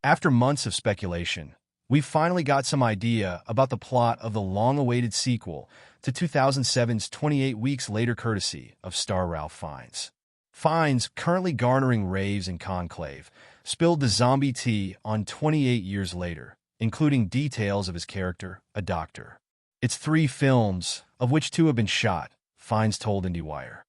After months of speculation, we finally got some idea about the plot of the long-awaited sequel to 2007's 28 Weeks Later courtesy of star Ralph Fiennes. Fiennes, currently garnering raves in Conclave, spilled the zombie tea on 28 Years Later, including details of his character, a doctor. It's 3 films, of which 2 have been shot, Fiennes told IndieWire.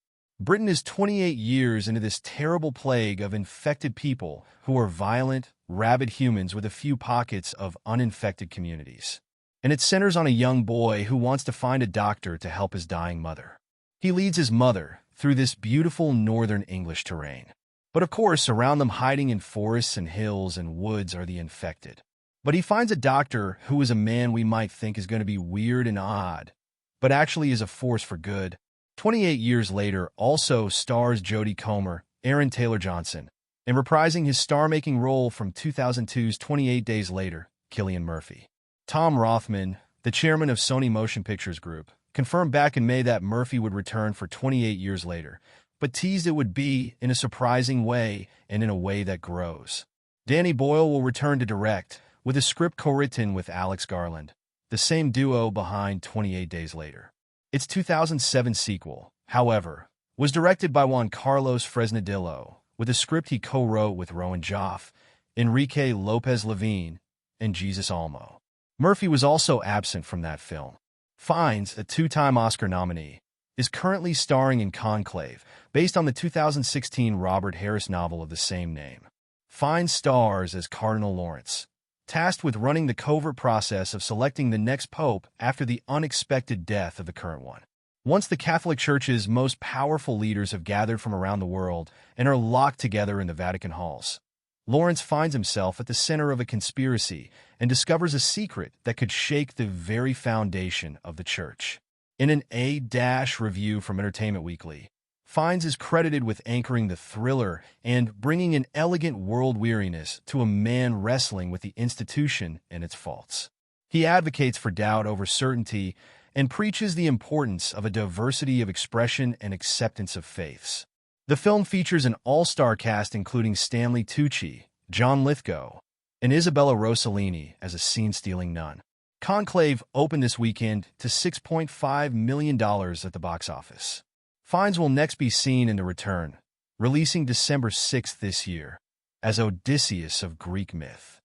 Britain is 28 years into this terrible plague of infected people who are violent, rabid humans with a few pockets of uninfected communities. And it centers on a young boy who wants to find a doctor to help his dying mother. He leads his mother through this beautiful northern English terrain. But of course, around them hiding in forests and hills and woods are the infected. But he finds a doctor who is a man we might think is going to be weird and odd, but actually is a force for good. 28 Years Later also stars Jodie Comer, Aaron Taylor-Johnson, and reprising his star-making role from 2002's 28 Days Later, Cillian Murphy. Tom Rothman, the chairman of Sony Motion Pictures Group, confirmed back in May that Murphy would return for 28 Years Later, but teased it would be in a surprising way and in a way that grows. Danny Boyle will return to direct, with a script co-written with Alex Garland, the same duo behind 28 Days Later. Its 2007 sequel, however, was directed by Juan Carlos Fresnadillo, with a script he co-wrote with Rowan Joff, Enrique Lopez-Levine, and Jesus Olmo. Murphy was also absent from that film. Fiennes, a 2-time Oscar nominee, is currently starring in Conclave, based on the 2016 Robert Harris novel of the same name. Fiennes stars as Cardinal Lawrence, tasked with running the covert process of selecting the next pope after the unexpected death of the current one. Once the Catholic Church's most powerful leaders have gathered from around the world and are locked together in the Vatican halls, Lawrence finds himself at the center of a conspiracy and discovers a secret that could shake the very foundation of the Church. In an A-review from Entertainment Weekly, Fiennes is credited with anchoring the thriller and bringing an elegant world weariness to a man wrestling with the institution and its faults. He advocates for doubt over certainty and preaches the importance of a diversity of expression and acceptance of faiths. The film features an all-star cast including Stanley Tucci, John Lithgow, and Isabella Rossellini as a scene-stealing nun. Conclave opened this weekend to $6.5 million at the box office. Fiennes will next be seen in The Return, releasing December 6th this year, as Odysseus of Greek myth.